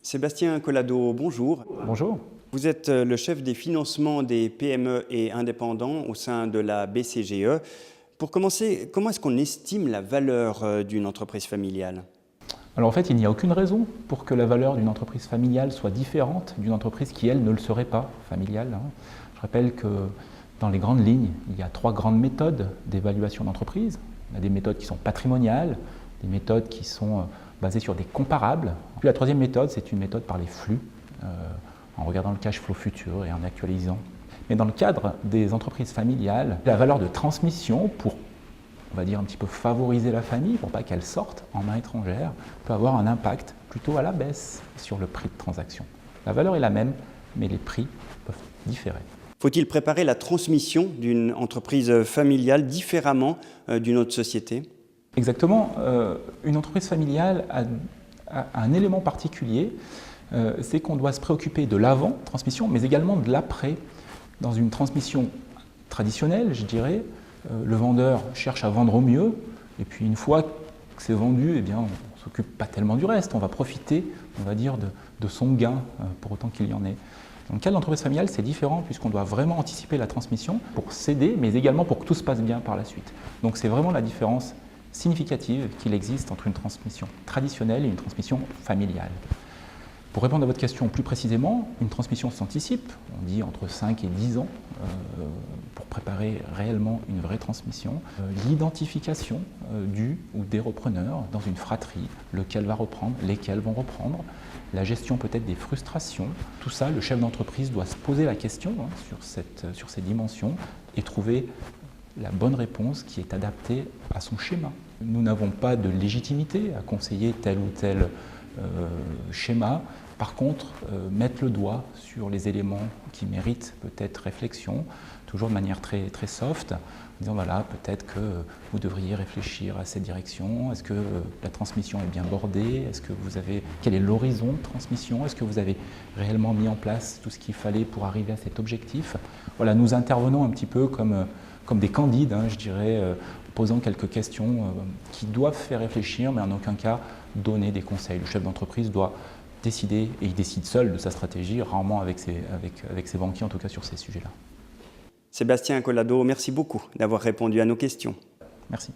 Sébastien Collado, bonjour. Bonjour. Vous êtes le chef des financements des PME et indépendants au sein de la BCGE. Pour commencer, comment est-ce qu'on estime la valeur d'une entreprise familiale? Alors en fait, il n'y a aucune raison pour que la valeur d'une entreprise familiale soit différente d'une entreprise qui, elle, ne le serait pas familiale. Je rappelle que dans les grandes lignes, il y a 3 grandes méthodes d'évaluation d'entreprise. Il y a des méthodes qui sont patrimoniales, des méthodes qui sont basées sur des comparables. Puis la 3e méthode, c'est une méthode par les flux, en regardant le cash flow futur et en actualisant. Mais dans le cadre des entreprises familiales, la valeur de transmission pour, on va dire, un petit peu favoriser la famille pour pas qu'elle sorte en main étrangère, peut avoir un impact plutôt à la baisse sur le prix de transaction. La valeur est la même, mais les prix peuvent différer. Faut-il préparer la transmission d'une entreprise familiale différemment d'une autre société? Exactement. Une entreprise familiale a un élément particulier, c'est qu'on doit se préoccuper de l'avant-transmission, mais également de l'après. Dans une transmission traditionnelle, je dirais, le vendeur cherche à vendre au mieux, et puis une fois que c'est vendu, eh bien, on ne s'occupe pas tellement du reste, on va profiter, on va dire, de son gain, pour autant qu'il y en ait. Dans le cas de l'entreprise familiale, c'est différent puisqu'on doit vraiment anticiper la transmission pour céder, mais également pour que tout se passe bien par la suite. Donc c'est vraiment la différence significative qu'il existe entre une transmission traditionnelle et une transmission familiale. Pour répondre à votre question plus précisément, une transmission s'anticipe, on dit entre 5 et 10 ans, pour préparer réellement une vraie transmission. L'identification du ou des repreneurs dans une fratrie, lequel va reprendre, lesquels vont reprendre, la gestion peut-être des frustrations, tout ça, le chef d'entreprise doit se poser la question sur ces dimensions et trouver la bonne réponse qui est adaptée à son schéma. Nous n'avons pas de légitimité à conseiller tel ou tel schéma. Par contre, mettre le doigt sur les éléments qui méritent peut-être réflexion, toujours de manière très, très soft, en disant voilà, peut-être que vous devriez réfléchir à cette direction, est-ce que la transmission est bien bordée, quel est l'horizon de transmission, est-ce que vous avez réellement mis en place tout ce qu'il fallait pour arriver à cet objectif. Voilà, nous intervenons un petit peu comme des candides, je dirais, posant quelques questions qui doivent faire réfléchir, mais en aucun cas donner des conseils. Le chef d'entreprise doit décider, et il décide seul de sa stratégie, rarement avec ses banquiers, en tout cas sur ces sujets-là. Sébastien Collado, merci beaucoup d'avoir répondu à nos questions. Merci.